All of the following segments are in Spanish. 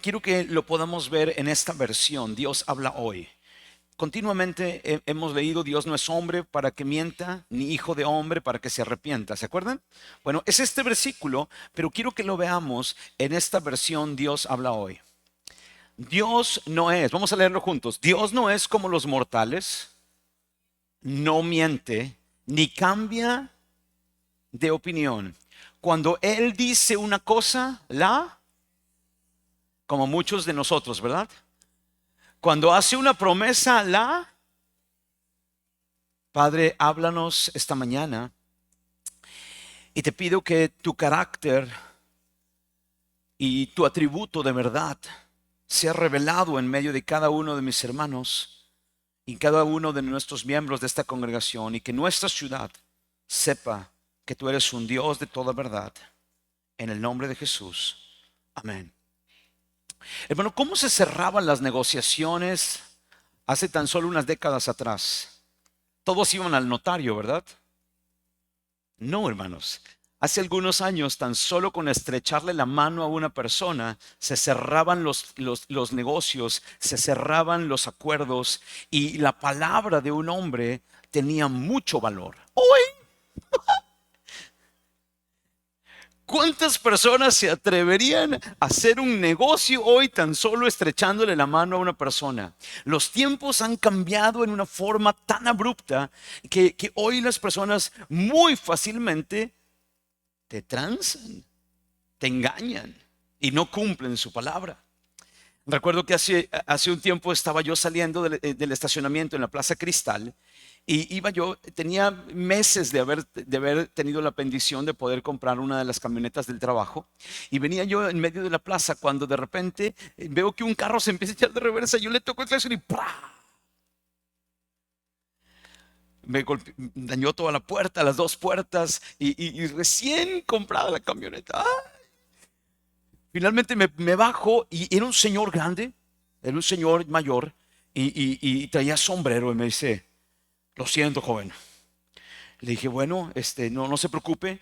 quiero que lo podamos ver en esta versión. Dios habla hoy. Continuamente hemos leído: Dios no es hombre para que mienta, ni hijo de hombre para que se arrepienta. ¿Se acuerdan? Bueno, es este versículo, pero quiero que lo veamos en esta versión. Dios habla hoy. Dios no es, vamos a leerlo juntos. Dios no es como los mortales, no miente, ni cambia de opinión. Cuando Él dice una cosa, como muchos de nosotros, ¿verdad? Cuando hace una promesa, Padre, háblanos esta mañana y te pido que tu carácter y tu atributo de verdad sea revelado en medio de cada uno de mis hermanos y cada uno de nuestros miembros de esta congregación, y que nuestra ciudad sepa que tú eres un Dios de toda verdad. En el nombre de Jesús. Amén. Hermano, ¿cómo se cerraban las negociaciones hace tan solo unas décadas atrás? Todos iban al notario, ¿verdad? No, hermanos. Hace algunos años, tan solo con estrecharle la mano a una persona, se cerraban los negocios, se cerraban los acuerdos, y la palabra de un hombre tenía mucho valor. Hoy, ¿cuántas personas se atreverían a hacer un negocio hoy tan solo estrechándole la mano a una persona? Los tiempos han cambiado en una forma tan abrupta que hoy las personas muy fácilmente te transan, te engañan y no cumplen su palabra. Recuerdo que hace un tiempo estaba yo saliendo del estacionamiento en la Plaza Cristal, y tenía meses de haber tenido la bendición de poder comprar una de las camionetas del trabajo, y venía yo en medio de la plaza cuando de repente veo que un carro se empieza a echar de reversa. Yo le toco el claxon y ¡prá! Dañó toda la puerta, las dos puertas, y recién comprada la camioneta. Finalmente me bajo, y era un señor grande, era un señor mayor, y traía sombrero, y me dice: lo siento, joven. Le dije: bueno, no se preocupe,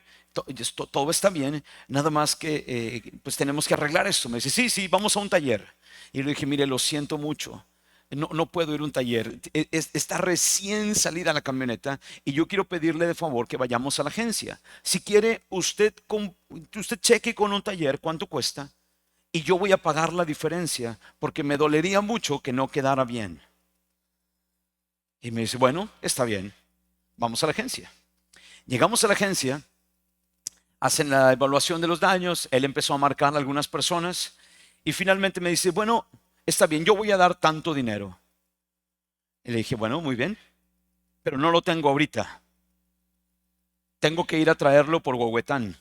todo está bien, nada más que pues tenemos que arreglar esto. Me dice: sí, sí, vamos a un taller. Y le dije: mire, lo siento mucho, no puedo ir a un taller. Está recién salida la camioneta, y yo quiero pedirle de favor que vayamos a la agencia. Si quiere, usted cheque con un taller cuánto cuesta, y yo voy a pagar la diferencia, porque me dolería mucho que no quedara bien. Y me dice: bueno, está bien, vamos a la agencia. Llegamos a la agencia, hacen la evaluación de los daños, él empezó a marcar a algunas personas, y finalmente me dice: bueno, está bien, yo voy a dar tanto dinero. Y le dije: bueno, muy bien, pero no lo tengo ahorita. Tengo que ir a traerlo por Huehuetán.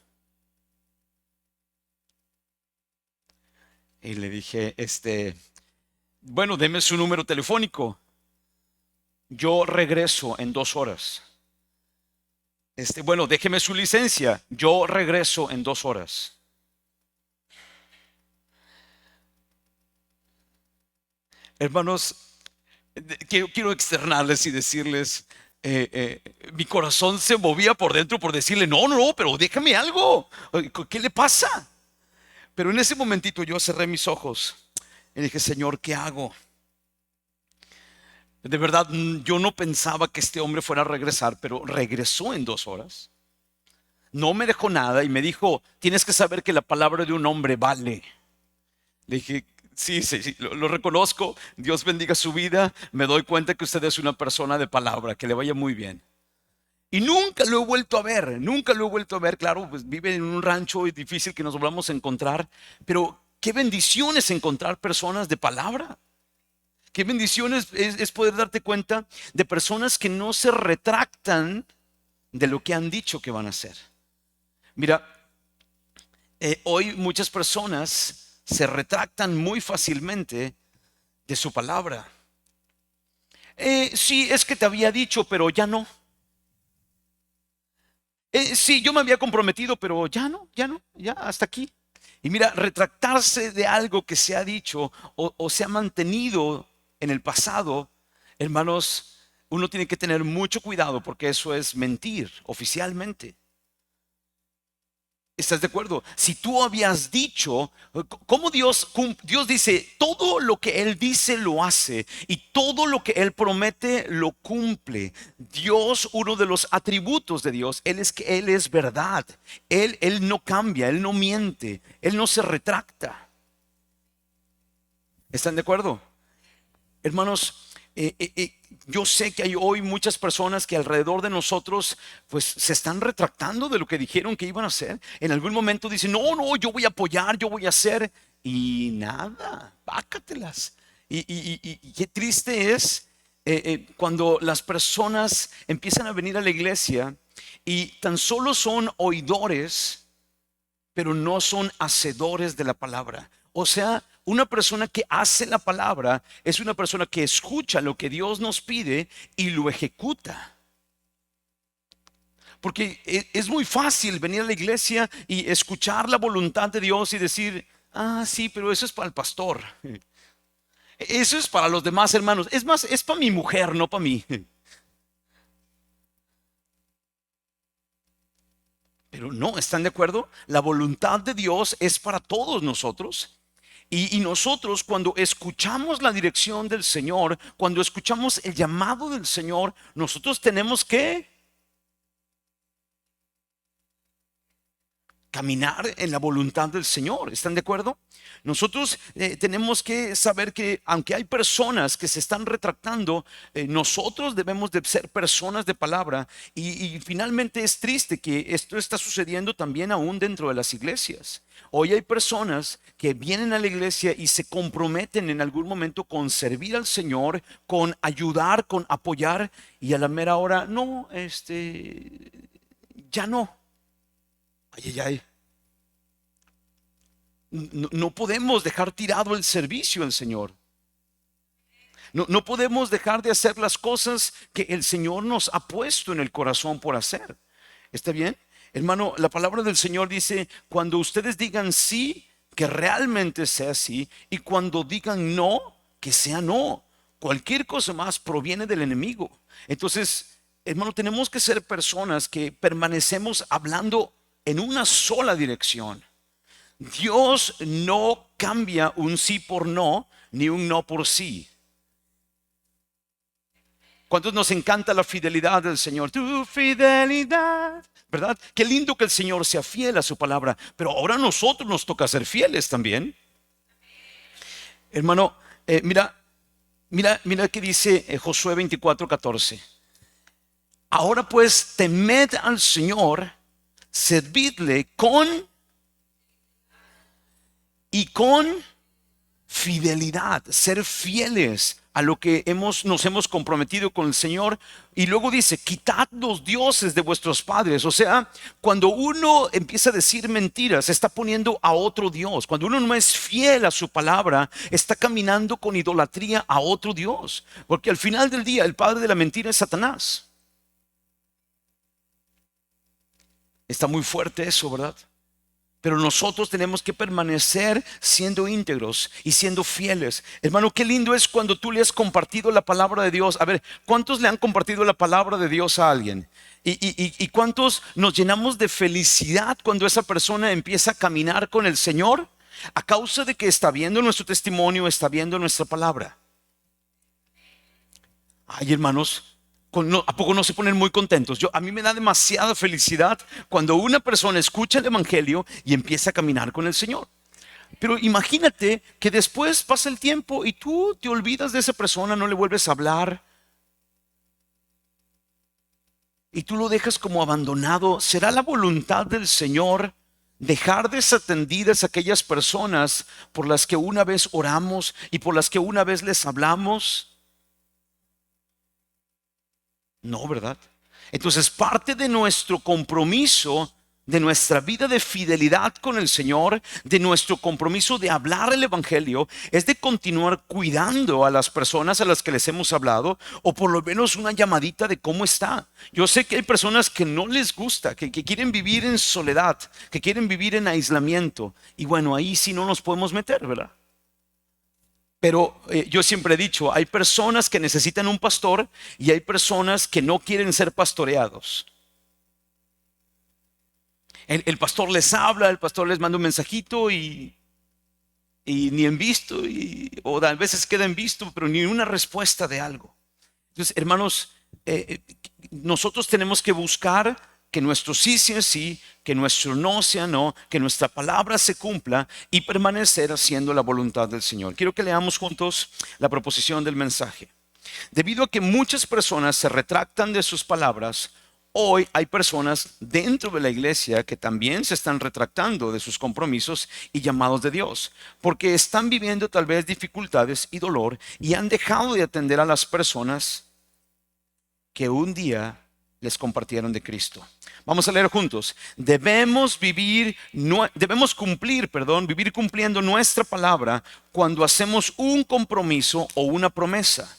Y le dije: bueno, deme su número telefónico. Yo regreso en 2 horas. Bueno, déjeme su licencia. Yo regreso en 2 horas. Hermanos, quiero externarles y decirles, mi corazón se movía por dentro por decirle: no, no, pero déjame algo. ¿Qué le pasa? Pero en ese momentito yo cerré mis ojos y dije: Señor, ¿qué hago? De verdad, yo no pensaba que este hombre fuera a regresar, pero regresó en 2 horas. No me dejó nada y me dijo: tienes que saber que la palabra de un hombre vale. Le dije: sí, sí, sí, lo reconozco. Dios bendiga su vida. Me doy cuenta que usted es una persona de palabra. Que le vaya muy bien. Y nunca lo he vuelto a ver, nunca lo he vuelto a ver. Claro, pues vive en un rancho y difícil que nos volvamos a encontrar, pero qué bendición es encontrar personas de palabra. Qué bendición es poder darte cuenta de personas que no se retractan de lo que han dicho que van a hacer. Mira, hoy muchas personas se retractan muy fácilmente de su palabra. Sí, es que te había dicho, pero ya no. Sí, yo me había comprometido, pero ya no, ya no, ya hasta aquí. Y mira, retractarse de algo que se ha dicho o se ha mantenido en el pasado, hermanos, uno tiene que tener mucho cuidado, porque eso es mentir oficialmente. ¿Estás de acuerdo? Si tú habías dicho, ¿cómo Dios dice, todo lo que Él dice lo hace y todo lo que Él promete lo cumple? Dios, uno de los atributos de Dios, Él es que Él es verdad. Él no cambia, Él no miente, Él no se retracta. ¿Están de acuerdo? Hermanos, yo sé que hay hoy muchas personas que alrededor de nosotros pues se están retractando de lo que dijeron que iban a hacer. En algún momento dicen, no, no, yo voy a apoyar, yo voy a hacer. Y nada, pácatelas. Y qué triste es cuando las personas empiezan a venir a la iglesia y tan solo son oidores, pero no son hacedores de la palabra. O sea, una persona que hace la palabra es una persona que escucha lo que Dios nos pide y lo ejecuta. Porque es muy fácil venir a la iglesia y escuchar la voluntad de Dios y decir, ah, sí, pero eso es para el pastor. Eso es para los demás hermanos. Es más, es para mi mujer, no para mí. Pero no, ¿están de acuerdo? La voluntad de Dios es para todos nosotros. Y nosotros cuando escuchamos la dirección del Señor, cuando escuchamos el llamado del Señor, nosotros tenemos que caminar en la voluntad del Señor. ¿Están de acuerdo? Nosotros tenemos que saber que aunque hay personas que se están retractando, nosotros debemos de ser personas de palabra. Y finalmente es triste que esto está sucediendo también aún dentro de las iglesias. Hoy hay personas que vienen a la iglesia y se comprometen en algún momento con servir al Señor, con ayudar, con apoyar, y a la mera hora, no, ya no. Ay, ay, ay. No, no podemos dejar tirado el servicio al Señor. No, no podemos dejar de hacer las cosas que el Señor nos ha puesto en el corazón por hacer. ¿Está bien? Hermano, la palabra del Señor dice, cuando ustedes digan sí, que realmente sea sí, y cuando digan no, que sea no. Cualquier cosa más proviene del enemigo. Entonces, hermano, tenemos que ser personas que permanecemos hablando en una sola dirección. Dios no cambia un sí por no, ni un no por sí. ¿Cuántos nos encanta la fidelidad del Señor? Tu fidelidad, ¿verdad? Qué lindo que el Señor sea fiel a su palabra, pero ahora a nosotros nos toca ser fieles también. Hermano, mira que dice Josué 24:14. Ahora pues temed al Señor, servidle con fidelidad, ser fieles a lo que nos hemos comprometido con el Señor. Y luego dice, quitad los dioses de vuestros padres. O sea, cuando uno empieza a decir mentiras, está poniendo a otro Dios. Cuando uno no es fiel a su palabra, está caminando con idolatría a otro Dios. Porque al final del día, el padre de la mentira es Satanás. Está muy fuerte eso, ¿verdad? Pero nosotros tenemos que permanecer siendo íntegros y siendo fieles. Hermano, qué lindo es cuando tú le has compartido la palabra de Dios. A ver, ¿cuántos le han compartido la palabra de Dios a alguien? ¿Y cuántos nos llenamos de felicidad cuando esa persona empieza a caminar con el Señor? A causa de que está viendo nuestro testimonio, está viendo nuestra palabra. Ay, hermanos, ¿a poco no se ponen muy contentos? A mí me da demasiada felicidad cuando una persona escucha el Evangelio y empieza a caminar con el Señor. Pero imagínate que después pasa el tiempo y tú te olvidas de esa persona, no le vuelves a hablar y tú lo dejas como abandonado. ¿Será la voluntad del Señor dejar desatendidas aquellas personas por las que una vez oramos y por las que una vez les hablamos? No, ¿verdad? Entonces, parte de nuestro compromiso, de nuestra vida de fidelidad con el Señor, de nuestro compromiso de hablar el Evangelio, es de continuar cuidando a las personas a las que les hemos hablado, o por lo menos una llamadita de cómo está. Yo sé que hay personas que no les gusta, que quieren vivir en soledad, que quieren vivir en aislamiento, y bueno, ahí sí no nos podemos meter, ¿verdad? Pero yo siempre he dicho, hay personas que necesitan un pastor y hay personas que no quieren ser pastoreados. El pastor les habla, el pastor les manda un mensajito y ni en visto, o a veces queda en visto, pero ni una respuesta de algo. Entonces, hermanos, nosotros tenemos que buscar que nuestro sí sea sí, que nuestro no sea no, que nuestra palabra se cumpla y permanecer haciendo la voluntad del Señor. Quiero que leamos juntos la proposición del mensaje. Debido a que muchas personas se retractan de sus palabras, hoy hay personas dentro de la iglesia que también se están retractando de sus compromisos y llamados de Dios, porque están viviendo tal vez dificultades y dolor y han dejado de atender a las personas que un día les compartieron de Cristo. Vamos a leer juntos. Debemos cumplir, vivir cumpliendo nuestra palabra cuando hacemos un compromiso o una promesa,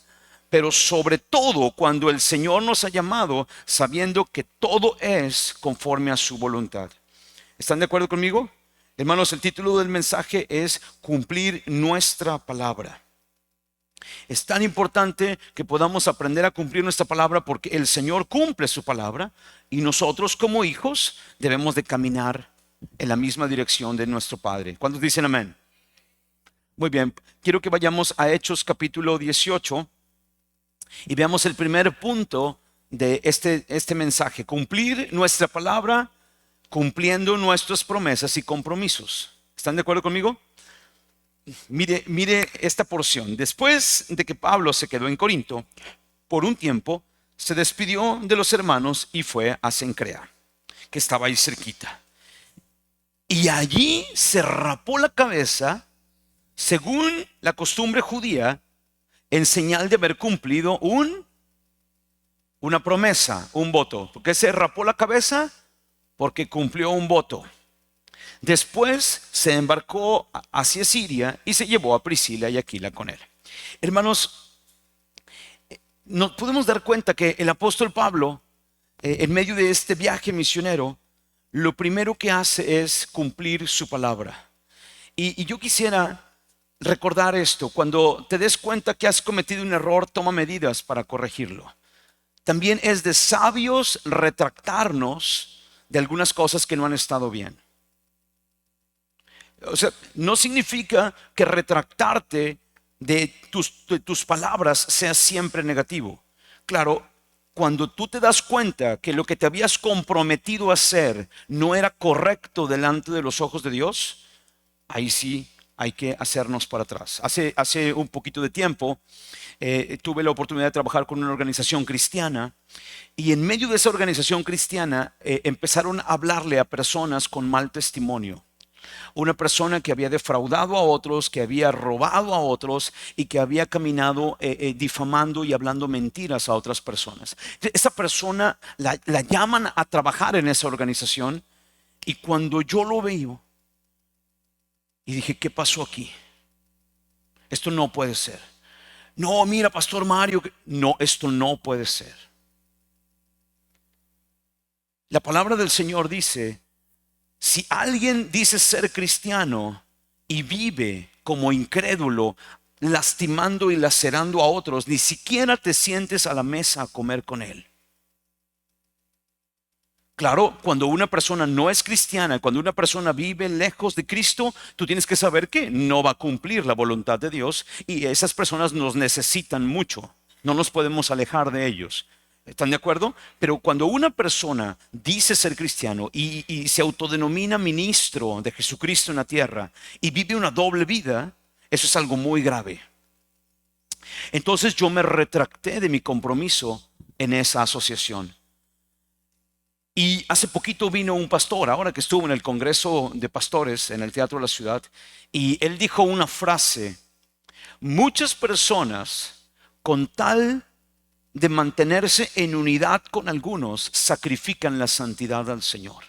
pero sobre todo cuando el Señor nos ha llamado, sabiendo que todo es conforme a su voluntad. ¿Están de acuerdo conmigo? Hermanos, el título del mensaje es cumplir nuestra palabra. Es tan importante que podamos aprender a cumplir nuestra palabra porque el Señor cumple su palabra y nosotros como hijos debemos de caminar en la misma dirección de nuestro Padre. ¿Cuántos dicen amén? Muy bien, quiero que vayamos a Hechos capítulo 18 y veamos el primer punto de este mensaje. Cumplir nuestra palabra cumpliendo nuestras promesas y compromisos. ¿Están de acuerdo conmigo? Mire esta porción. Después de que Pablo se quedó en Corinto, por un tiempo se despidió de los hermanos y fue a Cencrea, que estaba ahí cerquita. Y allí se rapó la cabeza, según la costumbre judía, en señal de haber cumplido una promesa, un voto. ¿Por qué se rapó la cabeza? Porque cumplió un voto. Después se embarcó hacia Siria y se llevó a Priscila y Aquila con él. Hermanos, nos podemos dar cuenta que el apóstol Pablo, en medio de este viaje misionero, lo primero que hace es cumplir su palabra. Y yo quisiera recordar esto. Cuando te des cuenta que has cometido un error, toma medidas para corregirlo. También es de sabios retractarnos de algunas cosas que no han estado bien. O sea, no significa que retractarte de tus palabras sea siempre negativo. Claro, cuando tú te das cuenta que lo que te habías comprometido a hacer no era correcto delante de los ojos de Dios, ahí sí hay que hacernos para atrás. Hace un poquito de tiempo tuve la oportunidad de trabajar con una organización cristiana y en medio de esa organización cristiana empezaron a hablarle a personas con mal testimonio. Una persona que había defraudado a otros, que había robado a otros y que había caminado difamando y hablando mentiras a otras personas. Esa persona la llaman a trabajar en esa organización y cuando yo lo veo y dije, ¿qué pasó aquí? Esto no puede ser. No, mira, Pastor Mario, no, esto no puede ser. La palabra del Señor dice, si alguien dice ser cristiano y vive como incrédulo, lastimando y lacerando a otros, ni siquiera te sientes a la mesa a comer con él. Claro, cuando una persona no es cristiana, cuando una persona vive lejos de Cristo, tú tienes que saber que no va a cumplir la voluntad de Dios y esas personas nos necesitan mucho. No nos podemos alejar de ellos. ¿Están de acuerdo? Pero cuando una persona dice ser cristiano y se autodenomina ministro de Jesucristo en la tierra y vive una doble vida, eso es algo muy grave. Entonces yo me retracté de mi compromiso en esa asociación. Y hace poquito vino un pastor, ahora que estuvo en el Congreso de Pastores en el Teatro de la Ciudad, y él dijo una frase: muchas personas con tal de mantenerse en unidad con algunos, sacrifican la santidad al Señor.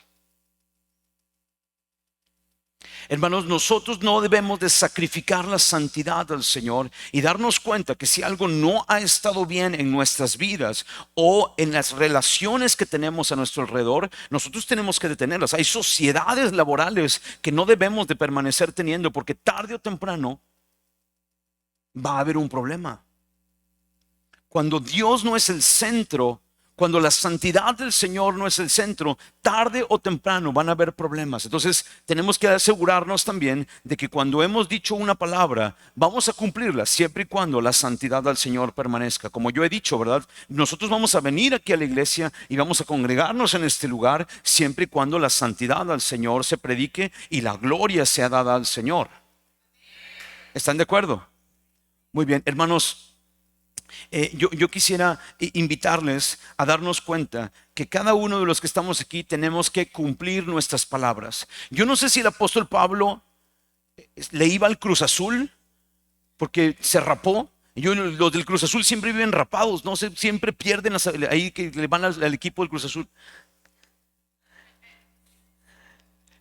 Hermanos, nosotros no debemos de sacrificar la santidad al Señor y darnos cuenta que si algo no ha estado bien en nuestras vidas o en las relaciones que tenemos a nuestro alrededor, nosotros tenemos que detenerlas. Hay sociedades laborales que no debemos de permanecer teniendo porque tarde o temprano va a haber un problema. Cuando Dios no es el centro, Cuando la santidad del Señor no es el centro, tarde o temprano van a haber problemas. Entonces tenemos que asegurarnos también de que cuando hemos dicho una palabra, vamos a cumplirla, siempre y cuando la santidad del Señor permanezca. Como yo he dicho, ¿verdad? Nosotros vamos a venir aquí a la iglesia y vamos a congregarnos en este lugar, siempre y cuando la santidad del Señor se predique y la gloria sea dada al Señor. ¿Están de acuerdo? Muy bien, hermanos. Yo quisiera invitarles a darnos cuenta que cada uno de los que estamos aquí tenemos que cumplir nuestras palabras. Yo no sé si el apóstol Pablo le iba al Cruz Azul porque se rapó. Los del Cruz Azul siempre viven rapados, no sé, siempre pierden ahí que le van al equipo del Cruz Azul.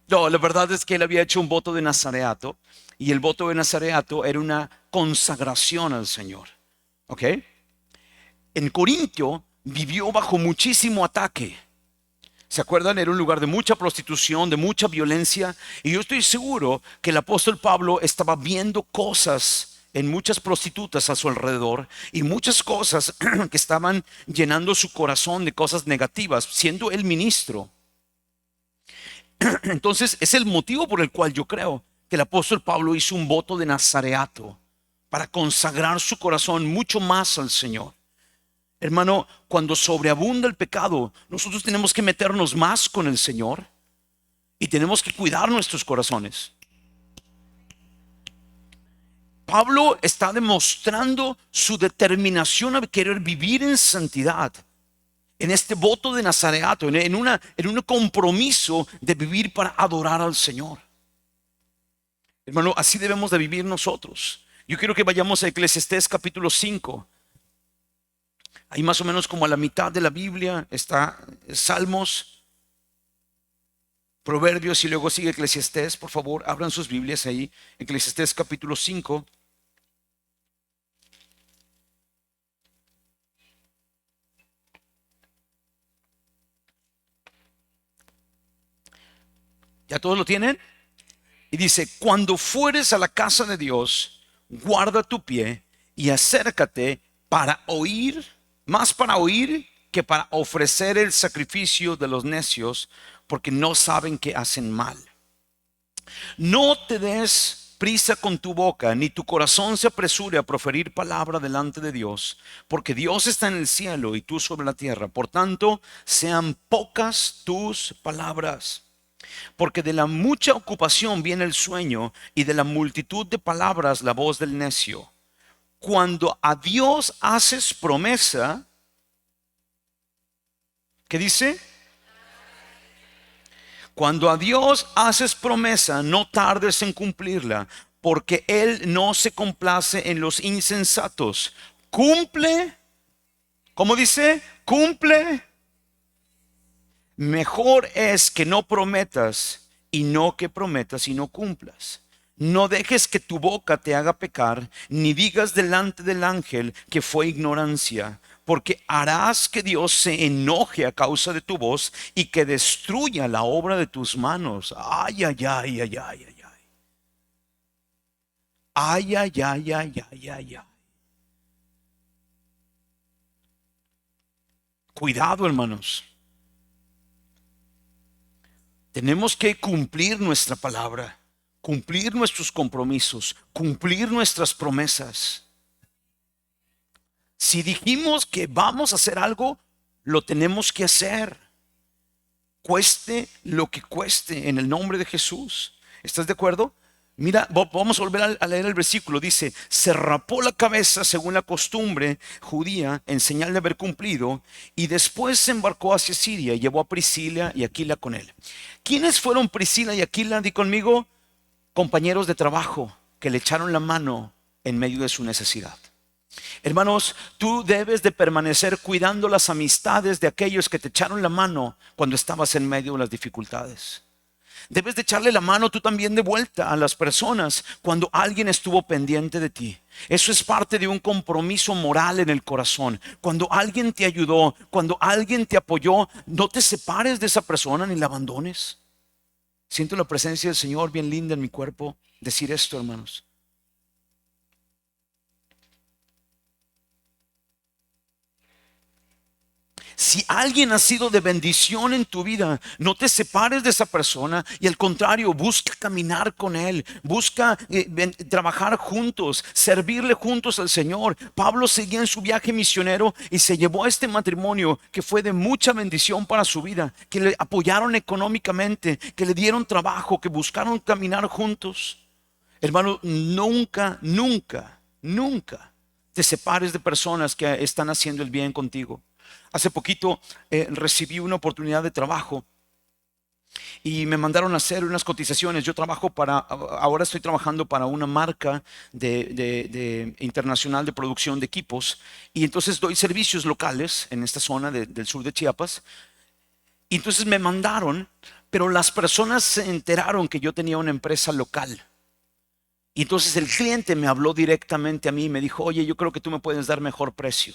No, la verdad es que él había hecho un voto de nazareato y el voto de nazareato era una consagración al Señor. ¿Ok? En Corintio vivió bajo muchísimo ataque. ¿Se acuerdan? Era un lugar de mucha prostitución, de mucha violencia. Y yo estoy seguro que el apóstol Pablo estaba viendo cosas en muchas prostitutas a su alrededor y muchas cosas que estaban llenando su corazón de cosas negativas, siendo él ministro. Entonces es el motivo por el cual yo creo que el apóstol Pablo hizo un voto de nazareato para consagrar su corazón mucho más al Señor. Hermano, cuando sobreabunda el pecado, nosotros tenemos que meternos más con el Señor y tenemos que cuidar nuestros corazones. Pablo está demostrando su determinación a querer vivir en santidad, en este voto de nazareato, en un compromiso de vivir para adorar al Señor. Hermano, así debemos de vivir nosotros. Yo quiero que vayamos a Eclesiastés capítulo 5. Ahí más o menos como a la mitad de la Biblia está Salmos, Proverbios y luego sigue Eclesiastés. Por favor, abran sus Biblias ahí. Eclesiastés capítulo 5. ¿Ya todos lo tienen? Y dice, cuando fueres a la casa de Dios, guarda tu pie y acércate para oír, más para oír que para ofrecer el sacrificio de los necios, porque no saben que hacen mal. No te des prisa con tu boca, ni tu corazón se apresure a proferir palabra delante de Dios, porque Dios está en el cielo y tú sobre la tierra. Por tanto, sean pocas tus palabras. Porque de la mucha ocupación viene el sueño y de la multitud de palabras la voz del necio. Cuando a Dios haces promesa, ¿qué dice? Cuando a Dios haces promesa, no tardes en cumplirla, porque Él no se complace en los insensatos. Cumple, ¿cómo dice? Cumple. Mejor es que no prometas y no que prometas y no cumplas. No dejes que tu boca te haga pecar, ni digas delante del ángel que fue ignorancia, porque harás que Dios se enoje a causa de tu voz y que destruya la obra de tus manos. Ay, ay, ay, ay, ay, ay, ay. Ay, ay, ay, ay, ay, ay, ay. Cuidado, hermanos. Tenemos que cumplir nuestra palabra, cumplir nuestros compromisos, cumplir nuestras promesas. Si dijimos que vamos a hacer algo, lo tenemos que hacer. Cueste lo que cueste en el nombre de Jesús. ¿Estás de acuerdo? Mira, vamos a volver a leer el versículo. Dice, se rapó la cabeza según la costumbre judía en señal de haber cumplido y después se embarcó hacia Siria y llevó a Priscila y Aquila con él. ¿Quiénes fueron Priscila y Aquila? Di conmigo, compañeros de trabajo que le echaron la mano en medio de su necesidad. Hermanos, tú debes de permanecer cuidando las amistades de aquellos que te echaron la mano cuando estabas en medio de las dificultades. Debes de echarle la mano tú también de vuelta a las personas cuando alguien estuvo pendiente de ti. Eso es parte de un compromiso moral en el corazón. Cuando alguien te ayudó, cuando alguien te apoyó, no te separes de esa persona ni la abandones. Siento la presencia del Señor bien linda en mi cuerpo decir esto, hermanos. Si alguien ha sido de bendición en tu vida, no te separes de esa persona y al contrario, busca caminar con él, busca trabajar juntos, servirle juntos al Señor. Pablo seguía en su viaje misionero y se llevó a este matrimonio que fue de mucha bendición para su vida, que le apoyaron económicamente, que le dieron trabajo, que buscaron caminar juntos. Hermano, nunca, nunca, nunca te separes de personas que están haciendo el bien contigo. Hace poquito recibí una oportunidad de trabajo y me mandaron a hacer unas cotizaciones. Ahora estoy trabajando para una marca de internacional de producción de equipos, y entonces doy servicios locales en esta zona del sur de Chiapas. Y entonces me mandaron, pero las personas se enteraron que yo tenía una empresa local. Y entonces el cliente me habló directamente a mí y me dijo: oye, yo creo que tú me puedes dar mejor precio.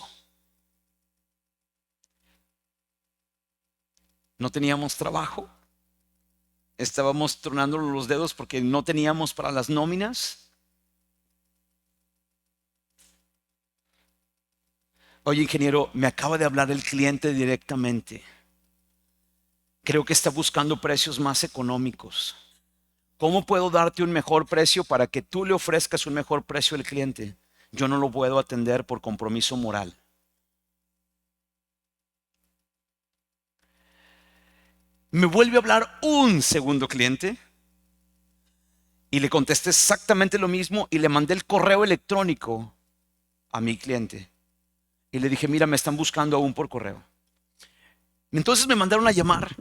No teníamos trabajo, estábamos tronando los dedos porque no teníamos para las nóminas. Oye, ingeniero, me acaba de hablar el cliente directamente. Creo que está buscando precios más económicos. ¿Cómo puedo darte un mejor precio para que tú le ofrezcas un mejor precio al cliente? Yo no lo puedo atender por compromiso moral. Me vuelve a hablar un segundo cliente y le contesté exactamente lo mismo y le mandé el correo electrónico a mi cliente y le dije: mira, me están buscando aún por correo. Entonces me mandaron a llamar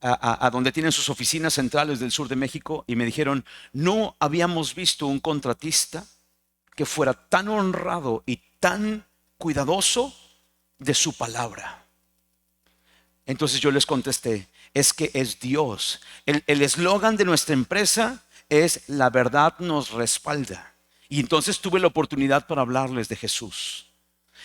a donde tienen sus oficinas centrales del sur de México y me dijeron: no habíamos visto un contratista que fuera tan honrado y tan cuidadoso de su palabra. Entonces yo les contesté: es que es Dios. El eslogan de nuestra empresa es: la verdad nos respalda. Y entonces tuve la oportunidad para hablarles de Jesús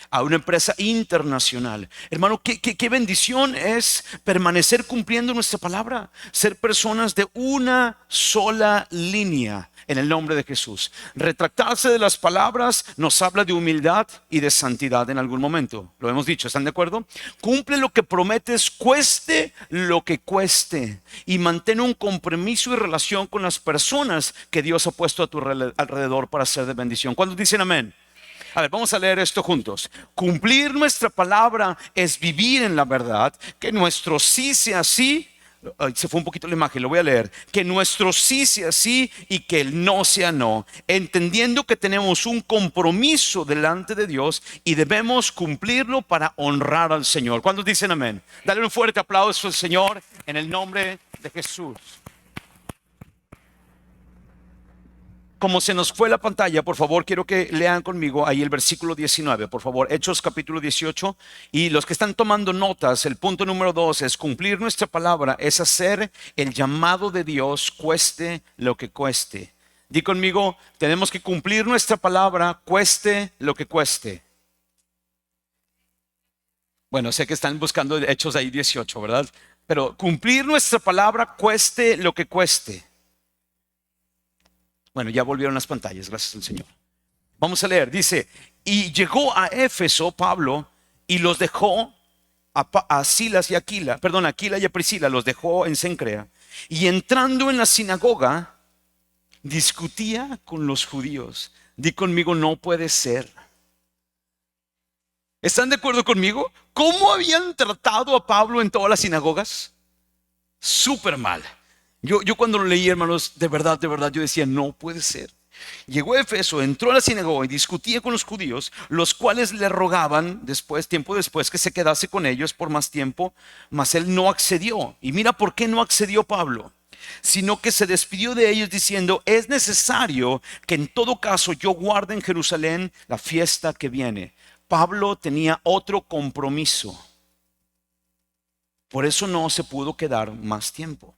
a una empresa internacional. Hermano, qué bendición es permanecer cumpliendo nuestra palabra, ser personas de una sola línea en el nombre de Jesús. Retractarse de las palabras nos habla de humildad y de santidad en algún momento. Lo hemos dicho, ¿están de acuerdo? Cumple lo que prometes, cueste lo que cueste, y mantén un compromiso y relación con las personas que Dios ha puesto a tu alrededor para ser de bendición. ¿Cuántos dicen amén? A ver, vamos a leer esto juntos. Cumplir nuestra palabra es vivir en la verdad. Que nuestro sí sea sí. Ay, se fue un poquito la imagen, lo voy a leer. Que nuestro sí sea sí y que el no sea no. Entendiendo que tenemos un compromiso delante de Dios y debemos cumplirlo para honrar al Señor. ¿Cuántos dicen amén? Dale un fuerte aplauso al Señor en el nombre de Jesús. Como se nos fue la pantalla, por favor, quiero que lean conmigo ahí el versículo 19, por favor, Hechos capítulo 18. Y los que están tomando notas, el punto número 2 es: cumplir nuestra palabra es hacer el llamado de Dios, cueste lo que cueste. Di conmigo: tenemos que cumplir nuestra palabra, cueste lo que cueste. Bueno, sé que están buscando Hechos ahí 18, ¿verdad? Pero cumplir nuestra palabra, cueste lo que cueste. Bueno, ya volvieron las pantallas, gracias al Señor. Vamos a leer, dice: y llegó a Éfeso Pablo y los dejó a Silas y Aquila, perdón, Aquila y a Priscila los dejó en Cencrea, y entrando en la sinagoga discutía con los judíos. Di conmigo: no puede ser. ¿Están de acuerdo conmigo? ¿Cómo habían tratado a Pablo en todas las sinagogas? Súper mal. Yo cuando lo leí, hermanos, de verdad, yo decía: no puede ser. Llegó a Éfeso, entró a la sinagoga y discutía con los judíos, los cuales le rogaban tiempo después, que se quedase con ellos por más tiempo, mas él no accedió. Y mira por qué no accedió Pablo, sino que se despidió de ellos diciendo: es necesario que en todo caso yo guarde en Jerusalén la fiesta que viene. Pablo tenía otro compromiso, por eso no se pudo quedar más tiempo.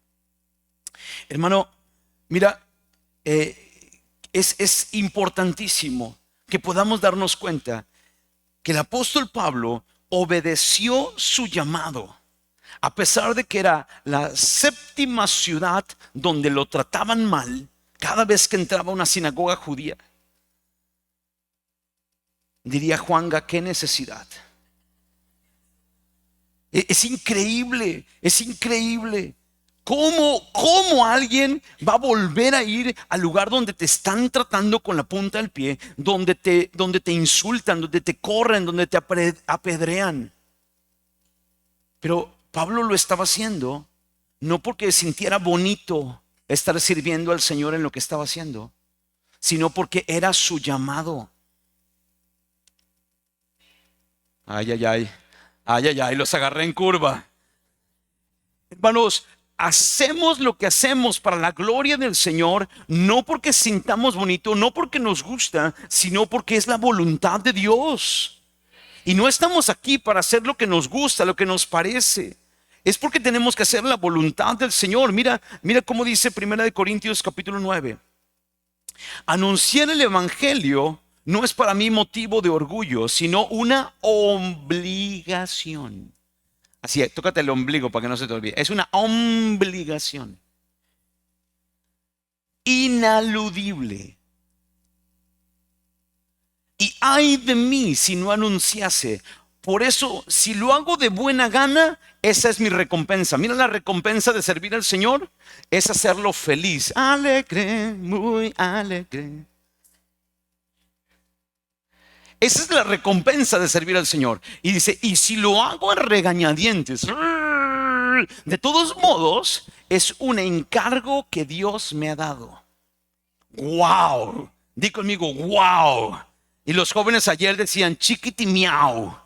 Hermano, mira, es importantísimo que podamos darnos cuenta que el apóstol Pablo obedeció su llamado, a pesar de que era la séptima ciudad donde lo trataban mal cada vez que entraba a una sinagoga judía. Diría Juanga: qué necesidad. Es increíble, es increíble. ¿Cómo alguien va a volver a ir al lugar donde te están tratando con la punta del pie, donde te insultan, donde te corren, donde te apedrean? Pero Pablo lo estaba haciendo no porque sintiera bonito estar sirviendo al Señor en lo que estaba haciendo, sino porque era su llamado. Ay, ay, ay, ay, ay, ay, los agarré en curva. Hermanos, hacemos lo que hacemos para la gloria del Señor, no porque sintamos bonito, no porque nos gusta, sino porque es la voluntad de Dios. Y no estamos aquí para hacer lo que nos gusta, lo que nos parece. Es porque tenemos que hacer la voluntad del Señor. Mira cómo dice 1 Corintios capítulo 9. Anunciar el evangelio no es para mí motivo de orgullo, sino una obligación. Así es, tócate el ombligo para que no se te olvide. Es una obligación inaludible. Y ay de mí si no anunciase. Por eso, si lo hago de buena gana, esa es mi recompensa. Mira, la recompensa de servir al Señor es hacerlo feliz. Alegre, muy alegre. Esa es la recompensa de servir al Señor. Y dice, y si lo hago a regañadientes, de todos modos, es un encargo que Dios me ha dado. ¡Wow! Di conmigo, ¡wow! Y los jóvenes ayer decían, chiquiti miau.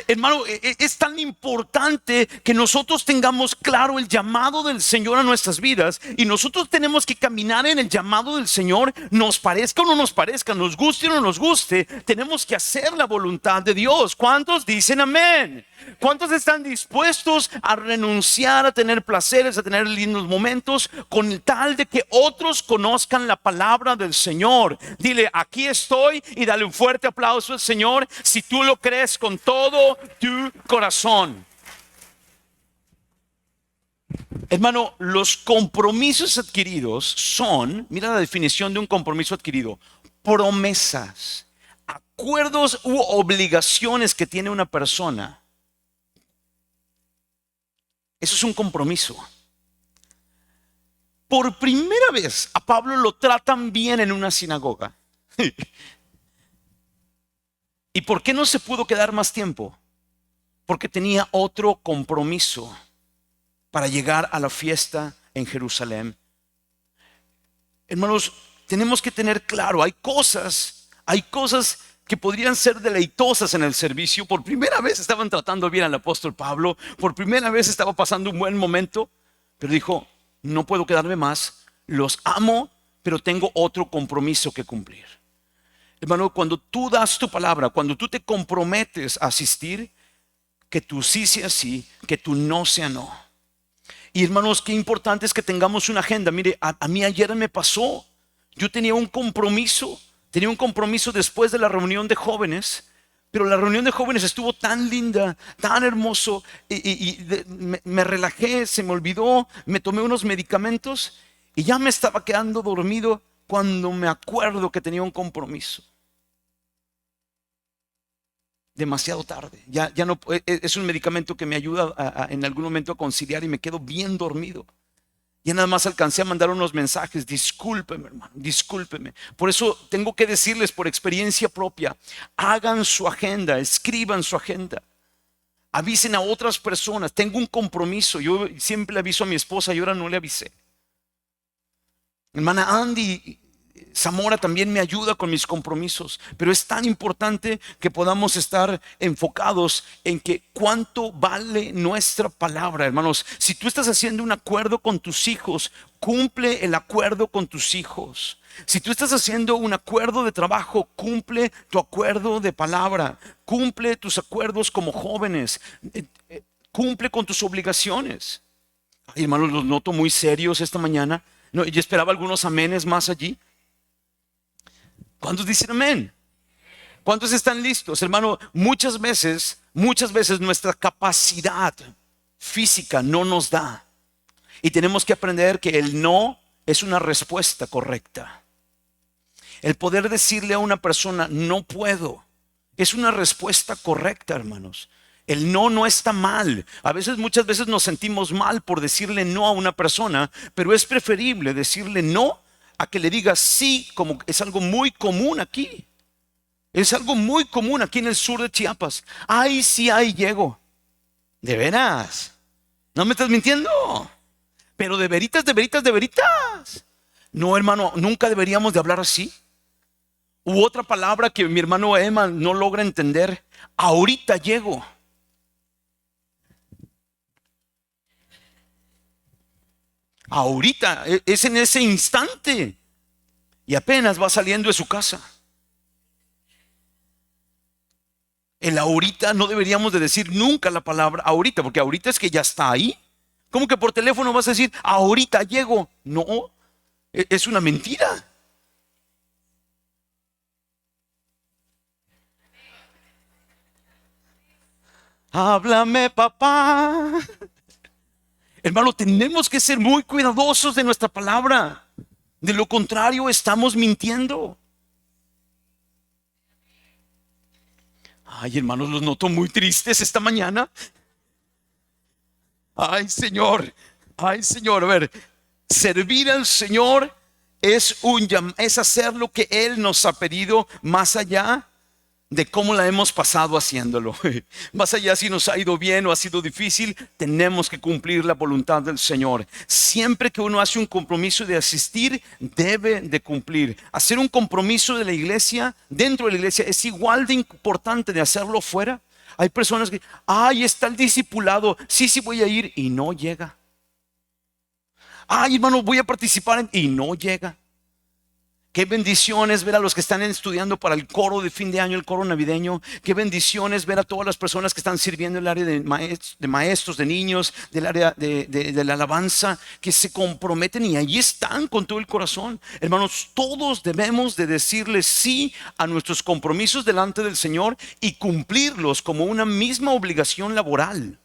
Hermano, es tan importante que nosotros tengamos claro el llamado del Señor a nuestras vidas, y nosotros tenemos que caminar en el llamado del Señor, nos parezca o no nos parezca, nos guste o no nos guste. Tenemos que hacer la voluntad de Dios. ¿Cuántos dicen amén? ¿Cuántos están dispuestos a renunciar a tener placeres, a tener lindos momentos, con tal de que otros conozcan la palabra del Señor? Dile, aquí estoy, y dale un fuerte aplauso al Señor si tú lo crees con todo tu corazón. Hermano, los compromisos adquiridos son, mira la definición de un compromiso adquirido: promesas, acuerdos u obligaciones que tiene una persona. Eso es un compromiso. Por primera vez a Pablo lo tratan bien en una sinagoga. ¿Y por qué no se pudo quedar más tiempo? Porque tenía otro compromiso para llegar a la fiesta en Jerusalén. Hermanos, tenemos que tener claro, hay cosas que podrían ser deleitosas en el servicio. Por primera vez estaban tratando bien al apóstol Pablo, por primera vez estaba pasando un buen momento, pero dijo, no puedo quedarme más, los amo, pero tengo otro compromiso que cumplir. Hermano, cuando tú das tu palabra, cuando tú te comprometes a asistir, que tu sí sea sí, que tu no sea no. Y hermanos, qué importante es que tengamos una agenda. Mire, a mí ayer me pasó, yo tenía un compromiso después de la reunión de jóvenes, pero la reunión de jóvenes estuvo tan linda, tan hermoso, me relajé, se me olvidó, me tomé unos medicamentos y ya me estaba quedando dormido cuando me acuerdo que tenía un compromiso. Demasiado tarde, ya no, es un medicamento que me ayuda en algún momento a conciliar, y me quedo bien dormido. Ya nada más alcancé a mandar unos mensajes, discúlpeme hermano, discúlpeme. Por eso tengo que decirles por experiencia propia, hagan su agenda, escriban su agenda, avisen a otras personas. Tengo un compromiso, yo siempre le aviso a mi esposa y ahora no le avisé. Hermana Andy Zamora también me ayuda con mis compromisos, pero es tan importante que podamos estar enfocados en que cuánto vale nuestra palabra, hermanos. Si tú estás haciendo un acuerdo con tus hijos, cumple el acuerdo con tus hijos. Si tú estás haciendo un acuerdo de trabajo, cumple tu acuerdo de palabra, cumple tus acuerdos como jóvenes, cumple con tus obligaciones. Ay, hermanos, los noto muy serios esta mañana. No, yo esperaba algunos amenes más allí. ¿Cuántos dicen amén? ¿Cuántos están listos? Hermano, muchas veces nuestra capacidad física no nos da. Y tenemos que aprender que el no es una respuesta correcta. El poder decirle a una persona, no puedo, es una respuesta correcta, hermanos. El no no está mal. Muchas veces nos sentimos mal por decirle no a una persona, pero es preferible decirle no a que le digas sí, como es algo muy común aquí. Es algo muy común aquí en el sur de Chiapas. Ay, sí, ahí llego. De veras. No me estás mintiendo. Pero de veritas, de veritas, de veritas. No, hermano, nunca deberíamos de hablar así. U otra palabra que mi hermano Emma no logra entender. Ahorita llego. Ahorita, es en ese instante. Y apenas va saliendo de su casa. El ahorita no deberíamos de decir nunca la palabra ahorita, porque ahorita es que ya está ahí. ¿Cómo que por teléfono vas a decir ahorita llego? No, es una mentira. Háblame, papá. Hermano, tenemos que ser muy cuidadosos de nuestra palabra. De lo contrario, estamos mintiendo. Ay, hermanos, los noto muy tristes esta mañana. Ay, Señor. Ay, Señor. A ver, servir al Señor es hacer lo que Él nos ha pedido, más allá de cómo la hemos pasado haciéndolo. Más allá si nos ha ido bien o ha sido difícil, tenemos que cumplir la voluntad del Señor. Siempre que uno hace un compromiso de asistir, debe de cumplir. Hacer un compromiso de la iglesia, dentro de la iglesia, es igual de importante de hacerlo fuera. Hay personas que, ay, está el discipulado, sí, sí voy a ir, y no llega. Ay, hermano, voy a participar y no llega. Qué bendiciones ver a los que están estudiando para el coro de fin de año, el coro navideño. Qué bendiciones ver a todas las personas que están sirviendo en el área de maestros, de niños, del área de la alabanza, que se comprometen y allí están con todo el corazón. Hermanos, todos debemos de decirle sí a nuestros compromisos delante del Señor y cumplirlos como una misma obligación laboral.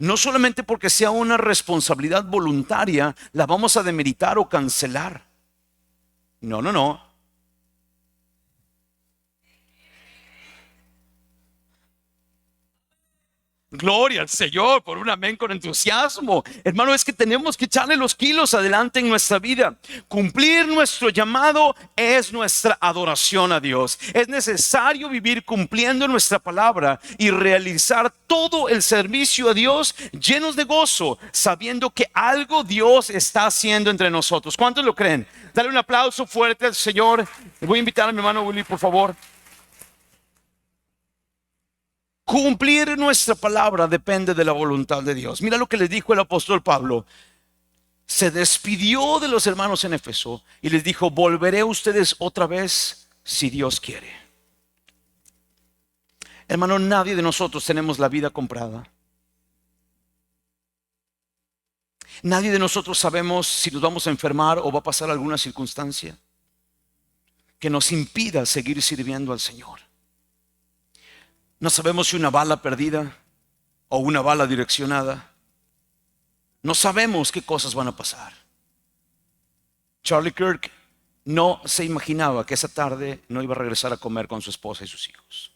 No solamente porque sea una responsabilidad voluntaria, la vamos a demeritar o cancelar. No, no, no. Gloria al Señor por un amén con entusiasmo. Hermano, es que tenemos que echarle los kilos adelante en nuestra vida. Cumplir nuestro llamado es nuestra adoración a Dios. Es necesario vivir cumpliendo nuestra palabra y realizar todo el servicio a Dios llenos de gozo, sabiendo que algo Dios está haciendo entre nosotros. ¿Cuántos lo creen? Dale un aplauso fuerte al Señor. Voy a invitar a mi hermano Willy, por favor. Cumplir nuestra palabra depende de la voluntad de Dios. Mira lo que les dijo el apóstol Pablo. Se despidió de los hermanos en Éfeso y les dijo: volveré a ustedes otra vez si Dios quiere. Hermano, nadie de nosotros tenemos la vida comprada. Nadie de nosotros sabemos si nos vamos a enfermar o va a pasar alguna circunstancia que nos impida seguir sirviendo al Señor. No sabemos si una bala perdida o una bala direccionada. No sabemos qué cosas van a pasar. Charlie Kirk no se imaginaba que esa tarde no iba a regresar a comer con su esposa y sus hijos.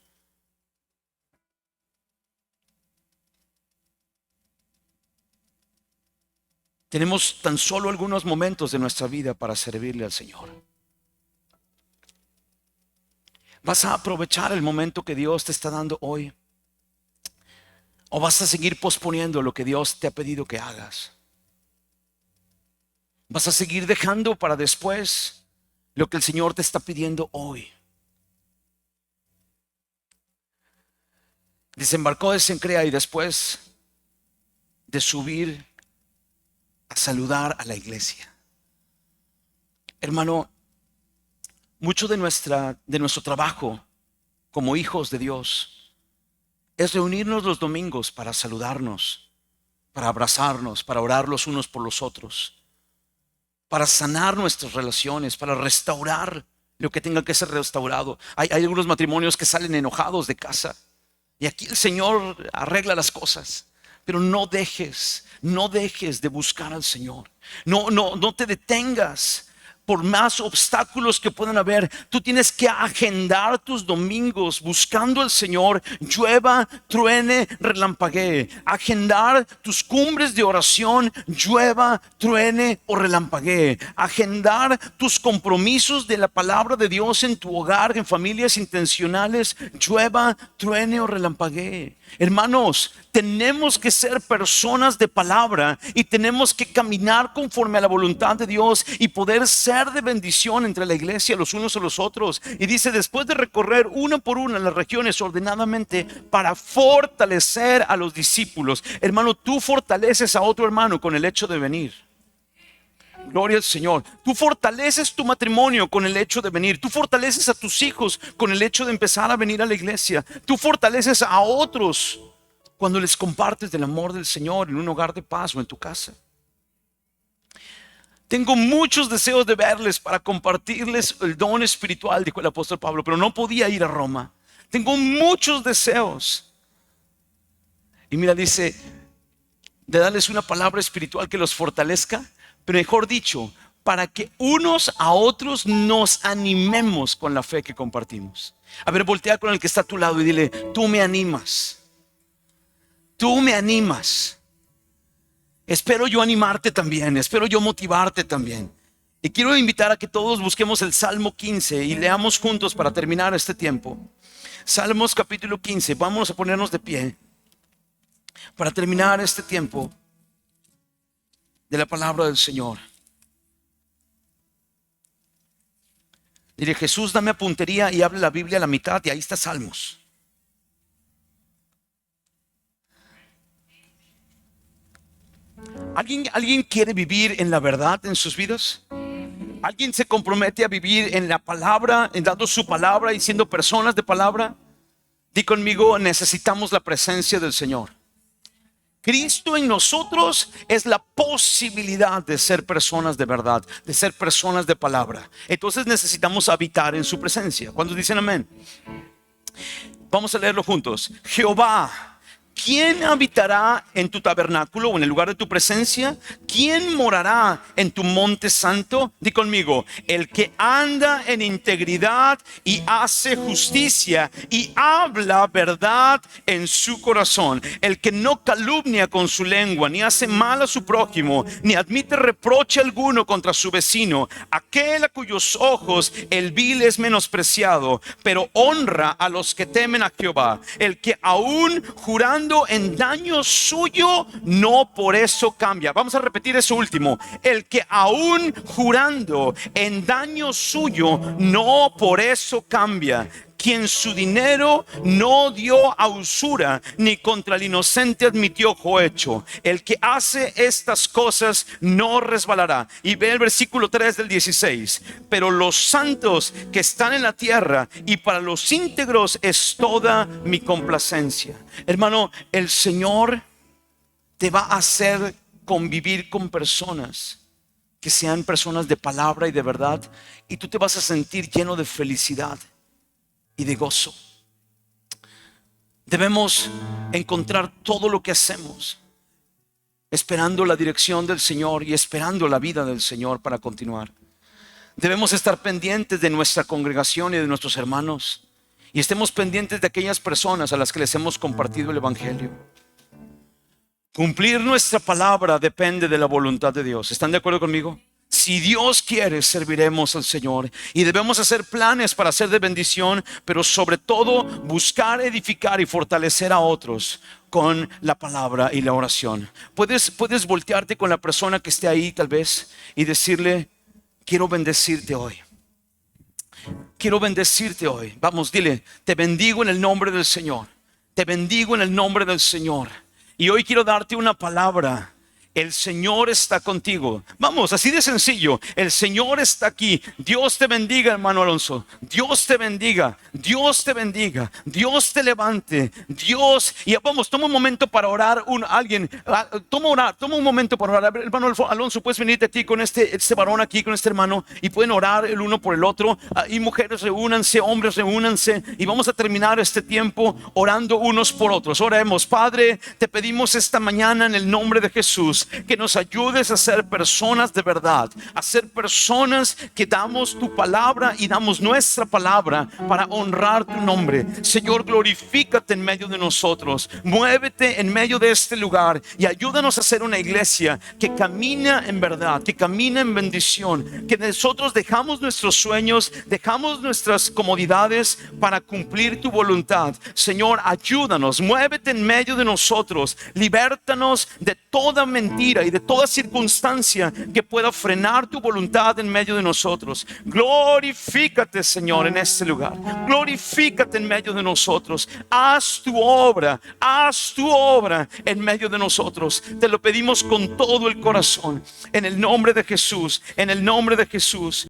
Tenemos tan solo algunos momentos de nuestra vida para servirle al Señor. ¿Vas a aprovechar el momento que Dios te está dando hoy? ¿O vas a seguir posponiendo lo que Dios te ha pedido que hagas? ¿Vas a seguir dejando para después lo que el Señor te está pidiendo hoy? Desembarcó de Cencrea y después de subir a saludar a la iglesia. Hermano, mucho de nuestro trabajo como hijos de Dios es reunirnos los domingos para saludarnos, para abrazarnos, para orar los unos por los otros, para sanar nuestras relaciones, para restaurar lo que tenga que ser restaurado. Hay algunos matrimonios que salen enojados de casa y aquí el Señor arregla las cosas. Pero no dejes de buscar al Señor. No te detengas por más obstáculos que puedan haber, tú tienes que agendar tus domingos buscando al Señor, llueva, truene, relampaguee. Agendar tus cumbres de oración, llueva, truene o relampaguee. Agendar tus compromisos de la palabra de Dios en tu hogar, en familias intencionales, llueva, truene o relampaguee. Hermanos, tenemos que ser personas de palabra y tenemos que caminar conforme a la voluntad de Dios y poder ser de bendición entre la iglesia los unos a los otros. Y dice, después de recorrer una por una las regiones ordenadamente para fortalecer a los discípulos. Hermano, tú fortaleces a otro hermano con el hecho de venir. Gloria al Señor. Tú fortaleces tu matrimonio con el hecho de venir. Tú fortaleces a tus hijos con el hecho de empezar a venir a la iglesia. Tú fortaleces a otros cuando les compartes del amor del Señor en un hogar de paz o en tu casa. Tengo muchos deseos de verles para compartirles el don espiritual, dijo el apóstol Pablo, pero no podía ir a Roma. Tengo muchos deseos. Y mira, dice, de darles una palabra espiritual que los fortalezca, pero mejor dicho, para que unos a otros nos animemos con la fe que compartimos. A ver, voltea con el que está a tu lado y dile, tú me animas. Tú me animas. Espero yo animarte también, espero yo motivarte también. Y quiero invitar a que todos busquemos el Salmo 15 y leamos juntos para terminar este tiempo. Salmos capítulo 15, vamos a ponernos de pie para terminar este tiempo de la palabra del Señor. Dile, Jesús, dame puntería y hable la Biblia a la mitad y ahí está Salmos. ¿Alguien quiere vivir en la verdad en sus vidas? ¿Alguien se compromete a vivir en la palabra, en dando su palabra y siendo personas de palabra? Di conmigo, necesitamos la presencia del Señor. Cristo en nosotros es la posibilidad de ser personas de verdad, de ser personas de palabra. Entonces necesitamos habitar en su presencia. ¿Cuántos dicen amén? Vamos a leerlo juntos. Jehová, ¿quién habitará en tu tabernáculo o en el lugar de tu presencia? ¿Quién morará en tu monte santo? Di conmigo, el que anda en integridad y hace justicia y habla verdad en su corazón. El que no calumnia con su lengua, ni hace mal a su prójimo, ni admite reproche alguno contra su vecino. Aquel a cuyos ojos el vil es menospreciado, pero honra a los que temen a Jehová. El que aún jurando en daño suyo, no por eso cambia. Vamos a repetir eso último. El que aún jurando en daño suyo, no por eso cambia. Quien su dinero no dio a usura, ni contra el inocente admitió cohecho. El que hace estas cosas no resbalará. Y ve el versículo 3 del 16. Pero los santos que están en la tierra, y para los íntegros es toda mi complacencia. Hermano, el Señor te va a hacer convivir con personas que sean personas de palabra y de verdad, y tú te vas a sentir lleno de felicidad y de gozo. Debemos encontrar todo lo que hacemos esperando la dirección del Señor y esperando la vida del Señor para continuar. Debemos estar pendientes de nuestra congregación y de nuestros hermanos, y estemos pendientes de aquellas personas a las que les hemos compartido el evangelio. Cumplir nuestra palabra depende de la voluntad de Dios. ¿Están de acuerdo conmigo? Si Dios quiere, serviremos al Señor, y debemos hacer planes para ser de bendición, pero sobre todo buscar edificar y fortalecer a otros con la palabra y la oración. Puedes voltearte con la persona que esté ahí tal vez y decirle, quiero bendecirte hoy. Quiero bendecirte hoy. Vamos, dile, te bendigo en el nombre del Señor. Te bendigo en el nombre del Señor. Y hoy quiero darte una palabra. El Señor está contigo. Vamos, así de sencillo. El Señor está aquí. Dios te bendiga, hermano Alonso. Dios te bendiga. Dios te bendiga. Dios te levante. Dios. Y vamos, toma un momento para orar. Toma un momento para orar. Hermano Alonso, puedes venirte aquí con este varón aquí, con este hermano, y pueden orar el uno por el otro. Y mujeres, reúnanse, hombres, reúnanse. Y vamos a terminar este tiempo orando unos por otros. Oremos. Padre, te pedimos esta mañana en el nombre de Jesús Dios, que nos ayudes a ser personas de verdad, a ser personas que damos tu palabra y damos nuestra palabra para honrar tu nombre. Señor, glorifícate en medio de nosotros, muévete en medio de este lugar y ayúdanos a ser una iglesia que camina en verdad, que camina en bendición, que nosotros dejamos nuestros sueños, dejamos nuestras comodidades para cumplir tu voluntad. Señor, ayúdanos, muévete en medio de nosotros, libértanos de toda mentira y de toda circunstancia que pueda frenar tu voluntad en medio de nosotros. Glorifícate, Señor, en este lugar. Glorifícate en medio de nosotros. Haz tu obra en medio de nosotros. Te lo pedimos con todo el corazón, en el nombre de Jesús, en el nombre de Jesús.